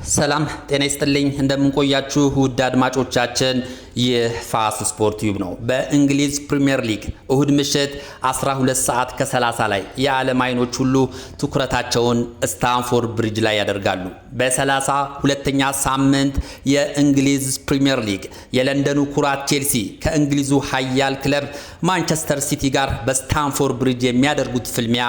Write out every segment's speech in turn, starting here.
ሰላም ጤና ይስጥልኝ እንደምንቆያችሁ ውድ አድማጮቻችን የፋስ ስፖርት ዩብ ነው። በእንግሊዝ ፕሪሚየር ሊግ እሁድ ምሽት 12 ሰዓት ከ30 ላይ የዓለም አይኖች ሁሉ ትኩረታቸውን ስታንፎርድ ብሪጅ ላይ ያደርጋሉ። በ32ኛ ሳምንት የእንግሊዝ ፕሪሚየር ሊግ የለንደኑ ኩራት ቼልሲ ከእንግሊዙ ኃያል ክለብ ማንቸስተር ሲቲ ጋር በስታንፎርድ ብሪጅ የሚያደርጉት ፍልሚያ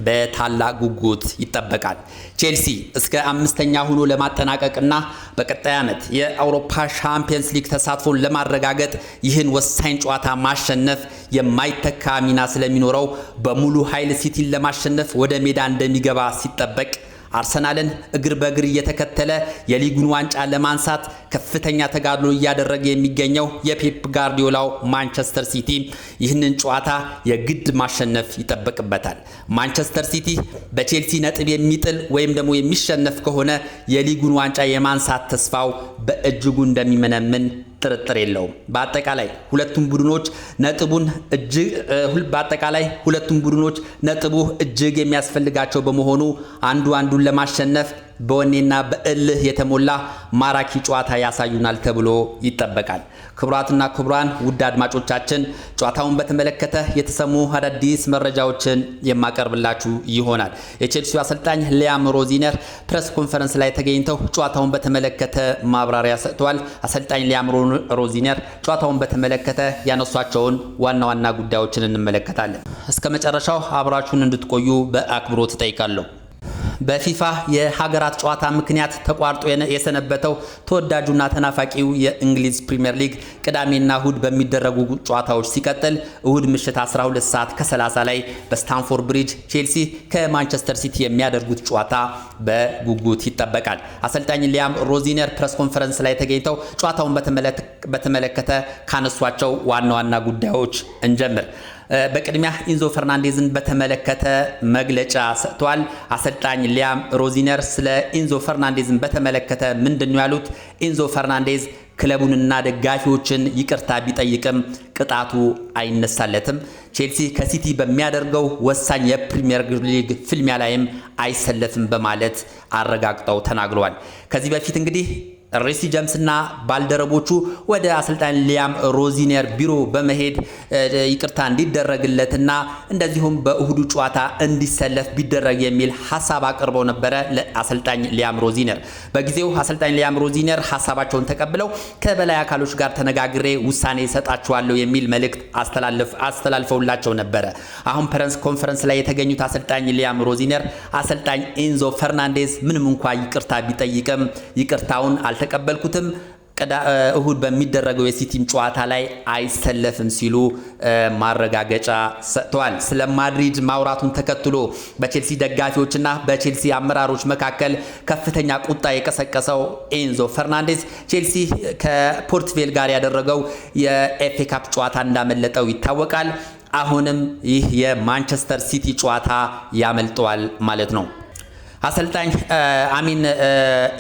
በታላቅ ጉጉት ይጠበቃል። ቼልሲ እስከ አምስተኛ ሆኖ ለማጠናቀቅና በቀጣይ ዓመት የአውሮፓ ሻምፒየንስ ሊግ ተሳትፎን ለማረጋገጥ ይህን ወሳኝ ጨዋታ ማሸነፍ የማይተካ ሚና ስለሚኖረው በሙሉ ኃይል ሲቲን ለማሸነፍ ወደ ሜዳ እንደሚገባ ሲጠበቅ አርሰናልን እግር በእግር እየተከተለ የሊጉን ዋንጫ ለማንሳት ከፍተኛ ተጋድሎ እያደረገ የሚገኘው የፔፕ ጋርዲዮላው ማንቸስተር ሲቲ ይህንን ጨዋታ የግድ ማሸነፍ ይጠበቅበታል። ማንቸስተር ሲቲ በቼልሲ ነጥብ የሚጥል ወይም ደግሞ የሚሸነፍ ከሆነ የሊጉን ዋንጫ የማንሳት ተስፋው በእጅጉ እንደሚመነምን ጥርጥር የለውም። በአጠቃላይ ሁለቱም ቡድኖች ነጥቡ እጅግ የሚያስፈልጋቸው በመሆኑ አንዱን ለማሸነፍ በወኔና በእልህ የተሞላ ማራኪ ጨዋታ ያሳዩናል ተብሎ ይጠበቃል። ክቡራትና ክቡራን ውድ አድማጮቻችን ጨዋታውን በተመለከተ የተሰሙ አዳዲስ መረጃዎችን የማቀርብላችሁ ይሆናል። የቼልሲው አሰልጣኝ ሊያም ሮዚነር ፕሬስ ኮንፈረንስ ላይ ተገኝተው ጨዋታውን በተመለከተ ማብራሪያ ሰጥተዋል። አሰልጣኝ ሊያም ሮዚነር ጨዋታውን በተመለከተ ያነሷቸውን ዋና ጉዳዮችን እንመለከታለን። እስከ መጨረሻው አብራችሁን እንድትቆዩ በአክብሮት እጠይቃለሁ። በፊፋ የሀገራት ጨዋታ ምክንያት ተቋርጦ የሰነበተው ተወዳጁና ተናፋቂው የእንግሊዝ ፕሪሚየር ሊግ ቅዳሜና እሁድ በሚደረጉ ጨዋታዎች ሲቀጥል እሁድ ምሽት 12 ሰዓት ከ30 ላይ በስታንፎርድ ብሪጅ ቼልሲ ከማንቸስተር ሲቲ የሚያደርጉት ጨዋታ በጉጉት ይጠበቃል። አሰልጣኝ ሊያም ሮዚነር ፕሬስ ኮንፈረንስ ላይ ተገኝተው ጨዋታውን በተመለከተ ካነሷቸው ዋና ጉዳዮች እንጀምር። በቅድሚያ ኢንዞ ፈርናንዴዝን በተመለከተ መግለጫ ሰጥቷል። አሰልጣኝ ሊያም ሮዚነር ስለ ኢንዞ ፈርናንዴዝን በተመለከተ ምንድነው ያሉት? ኢንዞ ፈርናንዴዝ ክለቡንና ደጋፊዎችን ይቅርታ ቢጠይቅም ቅጣቱ አይነሳለትም። ቼልሲ ከሲቲ በሚያደርገው ወሳኝ የፕሪሚየር ሊግ ፍልሚያ ላይም አይሰለፍም በማለት አረጋግጠው ተናግረዋል። ከዚህ በፊት እንግዲህ ሬሲ ጀምስና ባልደረቦቹ ወደ አሰልጣኝ ሊያም ሮዚነር ቢሮ በመሄድ ይቅርታ እንዲደረግለትና እንደዚሁም በእሁዱ ጨዋታ እንዲሰለፍ ቢደረግ የሚል ሐሳብ አቅርበው ነበረ ለአሰልጣኝ ሊያም ሮዚነር። በጊዜው አሰልጣኝ ሊያም ሮዚነር ሐሳባቸውን ተቀብለው ከበላይ አካሎች ጋር ተነጋግሬ ውሳኔ ሰጣቸዋለሁ የሚል መልእክት አስተላልፈውላቸው ነበረ። አሁን ፕሬስ ኮንፈረንስ ላይ የተገኙት አሰልጣኝ ሊያም ሮዚነር አሰልጣኝ ኢንዞ ፈርናንዴዝ ምንም እንኳን ይቅርታ ቢጠይቅም ይቅርታውን አልተቀበልኩትም፣ እሁድ በሚደረገው የሲቲም ጨዋታ ላይ አይሰለፍም ሲሉ ማረጋገጫ ሰጥተዋል። ስለ ማድሪድ ማውራቱን ተከትሎ በቼልሲ ደጋፊዎችና በቼልሲ አመራሮች መካከል ከፍተኛ ቁጣ የቀሰቀሰው ኢንዞ ፈርናንዴዝ ቼልሲ ከፖርትቬል ጋር ያደረገው የኤፍኤ ካፕ ጨዋታ እንዳመለጠው ይታወቃል። አሁንም ይህ የማንቸስተር ሲቲ ጨዋታ ያመልጠዋል ማለት ነው። አሰልጣኝ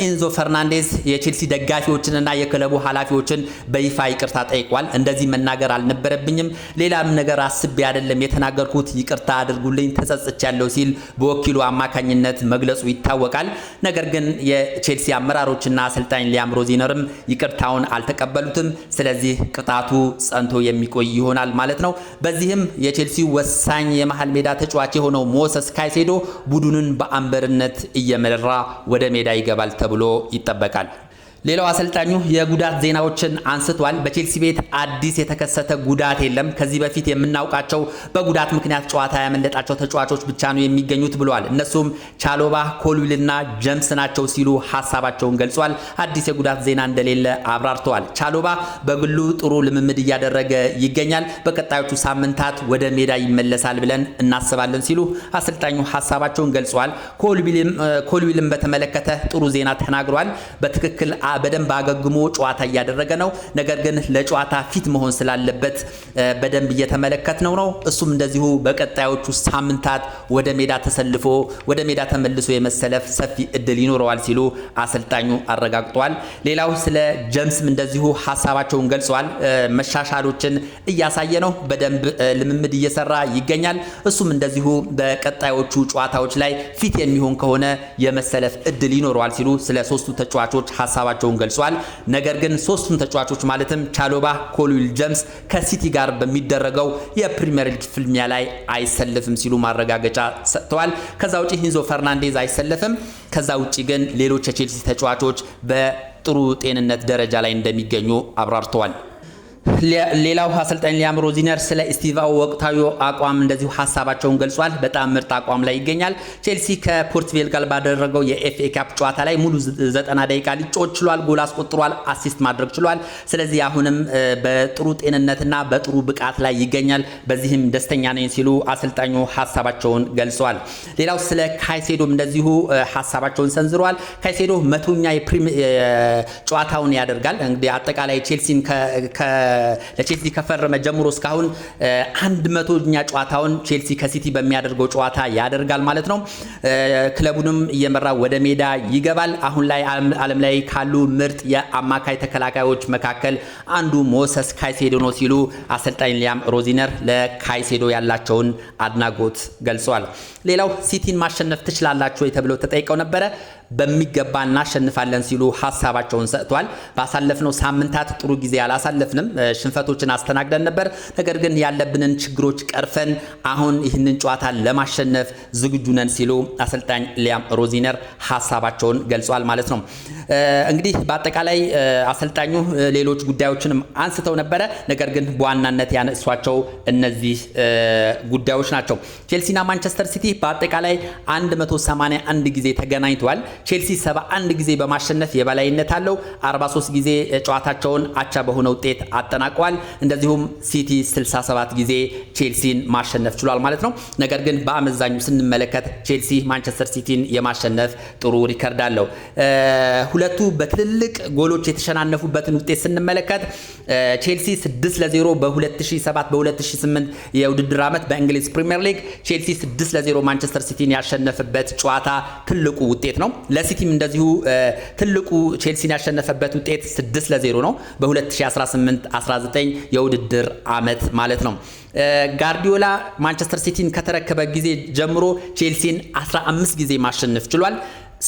ኢንዞ ፈርናንዴዝ የቼልሲ ደጋፊዎችንና የክለቡ ኃላፊዎችን በይፋ ይቅርታ ጠይቋል። እንደዚህ መናገር አልነበረብኝም፣ ሌላም ነገር አስቤ አይደለም የተናገርኩት፣ ይቅርታ አድርጉልኝ፣ ተጸጽቻለሁ ሲል በወኪሉ አማካኝነት መግለጹ ይታወቃል። ነገር ግን የቼልሲ አመራሮችና አሰልጣኝ ሊያም ሮዚነርም ይቅርታውን አልተቀበሉትም። ስለዚህ ቅጣቱ ጸንቶ የሚቆይ ይሆናል ማለት ነው። በዚህም የቼልሲ ወሳኝ የመሃል ሜዳ ተጫዋች የሆነው ሞሰስ ካይሴዶ ቡድኑን በአንበርነት እየመራ ወደ ሜዳ ይገባል ተብሎ ይጠበቃል። ሌላው አሰልጣኙ የጉዳት ዜናዎችን አንስቷል። በቼልሲ ቤት አዲስ የተከሰተ ጉዳት የለም። ከዚህ በፊት የምናውቃቸው በጉዳት ምክንያት ጨዋታ ያመለጣቸው ተጫዋቾች ብቻ ነው የሚገኙት ብለዋል። እነሱም ቻሎባ፣ ኮልዊልና ጀምስ ናቸው ሲሉ ሐሳባቸውን ገልጿል። አዲስ የጉዳት ዜና እንደሌለ አብራርተዋል። ቻሎባ በግሉ ጥሩ ልምምድ እያደረገ ይገኛል። በቀጣዮቹ ሳምንታት ወደ ሜዳ ይመለሳል ብለን እናስባለን ሲሉ አሰልጣኙ ሐሳባቸውን ገልጿል። ኮልዊልን በተመለከተ ጥሩ ዜና ተናግሯል። በትክክል በደንብ አገግሞ ጨዋታ እያደረገ ነው። ነገር ግን ለጨዋታ ፊት መሆን ስላለበት በደንብ እየተመለከትነው ነው። እሱም እንደዚሁ በቀጣዮቹ ሳምንታት ወደ ሜዳ ተሰልፎ ወደ ሜዳ ተመልሶ የመሰለፍ ሰፊ እድል ይኖረዋል ሲሉ አሰልጣኙ አረጋግጧል። ሌላው ስለ ጀምስም እንደዚሁ ሐሳባቸውን ገልጸዋል። መሻሻሎችን እያሳየ ነው። በደንብ ልምምድ እየሰራ ይገኛል። እሱም እንደዚሁ በቀጣዮቹ ጨዋታዎች ላይ ፊት የሚሆን ከሆነ የመሰለፍ እድል ይኖረዋል ሲሉ ስለ ሶስቱ ተጫዋቾች ሐሳባቸውን ገልጿል። ነገር ግን ሶስቱም ተጫዋቾች ማለትም ቻሎባ፣ ኮልዊል ጀምስ ከሲቲ ጋር በሚደረገው የፕሪሚየር ሊግ ፍልሚያ ላይ አይሰለፍም ሲሉ ማረጋገጫ ሰጥተዋል። ከዛ ውጪ ኢንዞ ፈርናንዴዝ አይሰለፍም። ከዛ ውጪ ግን ሌሎች የቼልሲ ተጫዋቾች በጥሩ ጤንነት ደረጃ ላይ እንደሚገኙ አብራርተዋል። ሌላው አሰልጣኝ ሊያም ሮዚነር ስለ ስቲቫኦ ወቅታዊ አቋም እንደዚሁ ሐሳባቸውን ገልጿል። በጣም ምርጥ አቋም ላይ ይገኛል። ቼልሲ ከፖርት ቬል ጋር ባደረገው የኤፍኤ ካፕ ጨዋታ ላይ ሙሉ 90 ደቂቃ ሊጫወት ችሏል። ጎል አስቆጥሯል፣ አሲስት ማድረግ ችሏል። ስለዚህ አሁንም በጥሩ ጤንነትና በጥሩ ብቃት ላይ ይገኛል። በዚህም ደስተኛ ነኝ ሲሉ አሰልጣኙ ሐሳባቸውን ገልጸዋል። ሌላው ስለ ካይሴዶም እንደዚሁ ሐሳባቸውን ሰንዝረዋል። ካይሴዶ መቶኛ ጨዋታውን ያደርጋል። እንግዲህ አጠቃላይ ቼልሲን ለቼልሲ ከፈረመ ጀምሮ እስካሁን 100ኛ ጨዋታውን ቼልሲ ከሲቲ በሚያደርገው ጨዋታ ያደርጋል ማለት ነው። ክለቡንም እየመራ ወደ ሜዳ ይገባል። አሁን ላይ ዓለም ላይ ካሉ ምርጥ የአማካይ ተከላካዮች መካከል አንዱ ሞሰስ ካይሴዶ ነው ሲሉ አሰልጣኝ ሊያም ሮዚነር ለካይሴዶ ያላቸውን አድናቆት ገልጸዋል። ሌላው ሲቲን ማሸነፍ ትችላላችሁ ወይ ተብለው ተጠይቀው ነበረ። በሚገባ እናሸንፋለን ሲሉ ሐሳባቸውን ሰጥቷል። ባሳለፍነው ሳምንታት ጥሩ ጊዜ አላሳለፍንም፣ ሽንፈቶችን አስተናግደን ነበር። ነገር ግን ያለብንን ችግሮች ቀርፈን አሁን ይህንን ጨዋታ ለማሸነፍ ዝግጁ ነን ሲሉ አሰልጣኝ ሊያም ሮዚነር ሐሳባቸውን ገልጿል ማለት ነው። እንግዲህ በአጠቃላይ አሰልጣኙ ሌሎች ጉዳዮችንም አንስተው ነበረ። ነገር ግን በዋናነት ያነሷቸው እነዚህ ጉዳዮች ናቸው። ቼልሲና ማንቸስተር ሲቲ በአጠቃላይ 181 ጊዜ ተገናኝተዋል። ቼልሲ 71 ጊዜ በማሸነፍ የበላይነት አለው። 43 ጊዜ ጨዋታቸውን አቻ በሆነ ውጤት አጠናቀዋል። እንደዚሁም ሲቲ 67 ጊዜ ቼልሲን ማሸነፍ ችሏል ማለት ነው። ነገር ግን በአመዛኙ ስንመለከት ቼልሲ ማንቸስተር ሲቲን የማሸነፍ ጥሩ ሪከርድ አለው። ሁለቱ በትልልቅ ጎሎች የተሸናነፉበትን ውጤት ስንመለከት ቼልሲ 6-0 በ2007 በ2008 የውድድር ዓመት በእንግሊዝ ፕሪሚየር ሊግ ቼልሲ 6-0 ማንቸስተር ሲቲን ያሸነፈበት ጨዋታ ትልቁ ውጤት ነው። ለሲቲም እንደዚሁ ትልቁ ቼልሲን ያሸነፈበት ውጤት 6-0 ነው በ2018-19 የውድድር ዓመት ማለት ነው። ጋርዲዮላ ማንቸስተር ሲቲን ከተረከበ ጊዜ ጀምሮ ቼልሲን 15 ጊዜ ማሸነፍ ችሏል።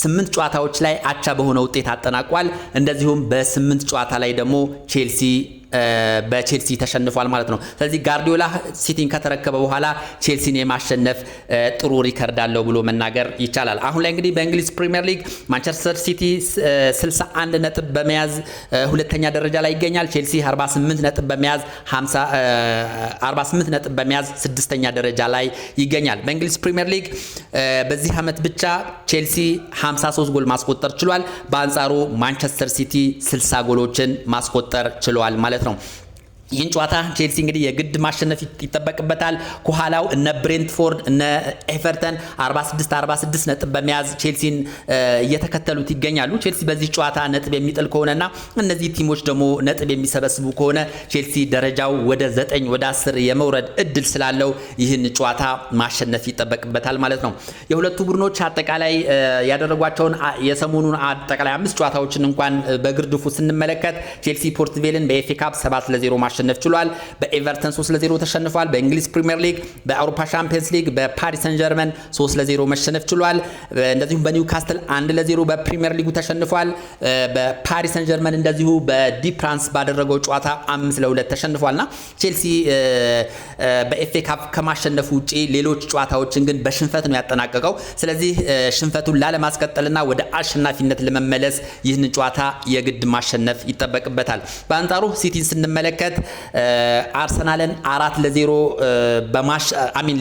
8 ጨዋታዎች ላይ አቻ በሆነ ውጤት አጠናቋል። እንደዚሁም በ8 ጨዋታ ላይ ደግሞ በቼልሲ ተሸንፏል ማለት ነው። ስለዚህ ጋርዲዮላ ሲቲን ከተረከበ በኋላ ቼልሲን የማሸነፍ ጥሩ ሪከርድ አለው ብሎ መናገር ይቻላል። አሁን ላይ እንግዲህ በእንግሊዝ ፕሪሚየር ሊግ ማንቸስተር ሲቲ 61 ነጥብ በመያዝ ሁለተኛ ደረጃ ላይ ይገኛል። ቼልሲ 48 ነጥብ በመያዝ ስድስተኛ ደረጃ ላይ ይገኛል። በእንግሊዝ ፕሪሚየር ሊግ በዚህ ዓመት ብቻ ቼልሲ 53 ጎል ማስቆጠር ችሏል። በአንጻሩ ማንቸስተር ሲቲ 60 ጎሎችን ማስቆጠር ችሏል ማለት ነው። ይህን ጨዋታ ቼልሲ እንግዲህ የግድ ማሸነፍ ይጠበቅበታል። ከኋላው እነ ብሬንትፎርድ እነ ኤቨርተን 46 ነጥብ በመያዝ ቼልሲን እየተከተሉት ይገኛሉ። ቼልሲ በዚህ ጨዋታ ነጥብ የሚጥል ከሆነና እነዚህ ቲሞች ደግሞ ነጥብ የሚሰበስቡ ከሆነ ቼልሲ ደረጃው ወደ 9 ወደ 10 የመውረድ እድል ስላለው ይህን ጨዋታ ማሸነፍ ይጠበቅበታል ማለት ነው። የሁለቱ ቡድኖች አጠቃላይ ያደረጓቸውን የሰሞኑን አጠቃላይ 5 ጨዋታዎችን እንኳን በግርድፉ ስንመለከት ቼልሲ ፖርት ቬልን በኤፍኤ ካፕ 7-0 ማሸነፍ ችሏል። በኤቨርተን 3-0 ተሸንፏል። በእንግሊዝ ፕሪሚየር ሊግ በአውሮፓ ቻምፒየንስ ሊግ በፓሪስ ሰን ጀርመን 3-0 መሸነፍ ችሏል። እንደዚሁም በኒውካስትል 1-0 በፕሪሚየር ሊጉ ተሸንፏል። በፓሪስ ሰን ጀርመን እንደዚሁ በዲፕራንስ ባደረገው ጨዋታ 5-2 ተሸንፏልና ቼልሲ በኤፍኤ ካፕ ከማሸነፉ ውጪ ሌሎች ጨዋታዎችን ግን በሽንፈት ነው ያጠናቀቀው። ስለዚህ ሽንፈቱን ላለማስቀጠልና ወደ አሸናፊነት ለመመለስ ይህንን ጨዋታ የግድ ማሸነፍ ይጠበቅበታል። በአንጻሩ ሲቲን ስንመለከት አርሰናልን 4-0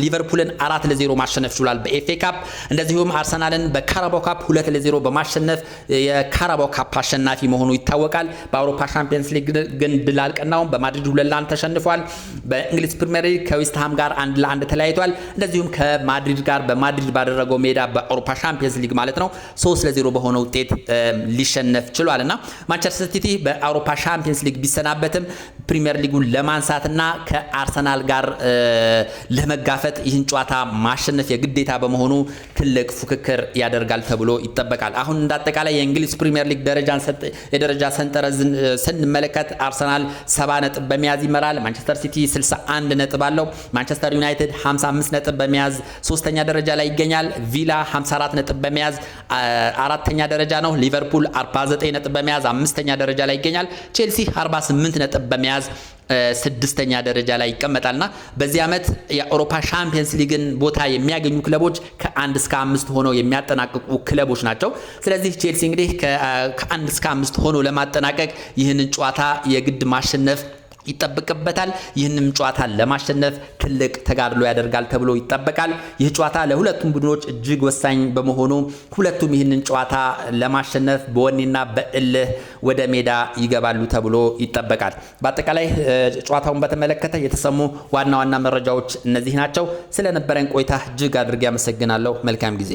ሊቨርፑልን 4-0 ማሸነፍ ችሏል በኤፍኤ ካፕ። እንደዚሁም አርሰናልን በካራባው ካፕ 2-0 በማሸነፍ የካራባው ካፕ አሸናፊ መሆኑ ይታወቃል። በአውሮፓ ሻምፒየንስ ሊግ ግን ድል አልቀናውም። በማድሪድ 2-1 ተሸንፏል። በእንግሊዝ ፕሪሚየር ሊግ ከዌስትሃም ጋር 1-1 ተለያይቷል። እንደዚሁም ከማድሪድ ጋር በማድሪድ ባደረገው ሜዳ በአውሮፓ ሻምፒየንስ ሊግ ማለት ነው 3-0 በሆነ ውጤት ሊሸነፍ ችሏልና ማንቸስተር ሲቲ በአውሮፓ ሻምፒየንስ ሊግ ቢሰናበትም ፕሪሚየር ሊጉን ለማንሳትና ከአርሰናል ጋር ለመጋፈጥ ይህን ጨዋታ ማሸነፍ የግዴታ በመሆኑ ትልቅ ፉክክር ያደርጋል ተብሎ ይጠበቃል። አሁን እንዳጠቃላይ የእንግሊዝ ፕሪሚየር ሊግ የደረጃ ሰንጠረዝን ስንመለከት አርሰናል 70 ነጥብ በመያዝ ይመራል። ማንቸስተር ሲቲ 61 ነጥብ አለው። ማንቸስተር ዩናይትድ 55 ነጥብ በመያዝ ሶስተኛ ደረጃ ላይ ይገኛል። ቪላ 54 ነጥብ በመያዝ አራተኛ ደረጃ ነው። ሊቨርፑል 49 ነጥብ በመያዝ አምስተኛ ደረጃ ላይ ይገኛል። ቼልሲ 48 ነጥብ በመያዝ ስድስተኛ ደረጃ ላይ ይቀመጣልና በዚህ ዓመት የአውሮፓ ሻምፒየንስ ሊግን ቦታ የሚያገኙ ክለቦች ከ1 እስከ 5 ሆነው የሚያጠናቅቁ ክለቦች ናቸው። ስለዚህ ቼልሲ እንግዲህ ከ1 እስከ 5 ሆኖ ለማጠናቀቅ ይህንን ጨዋታ የግድ ማሸነፍ ይጠበቅበታል። ይህንም ጨዋታ ለማሸነፍ ትልቅ ተጋድሎ ያደርጋል ተብሎ ይጠበቃል። ይህ ጨዋታ ለሁለቱም ቡድኖች እጅግ ወሳኝ በመሆኑ ሁለቱም ይህንን ጨዋታ ለማሸነፍ በወኔና በእልህ ወደ ሜዳ ይገባሉ ተብሎ ይጠበቃል። በአጠቃላይ ጨዋታውን በተመለከተ የተሰሙ ዋና ዋና መረጃዎች እነዚህ ናቸው። ስለነበረን ቆይታ እጅግ አድርጌ አመሰግናለሁ። መልካም ጊዜ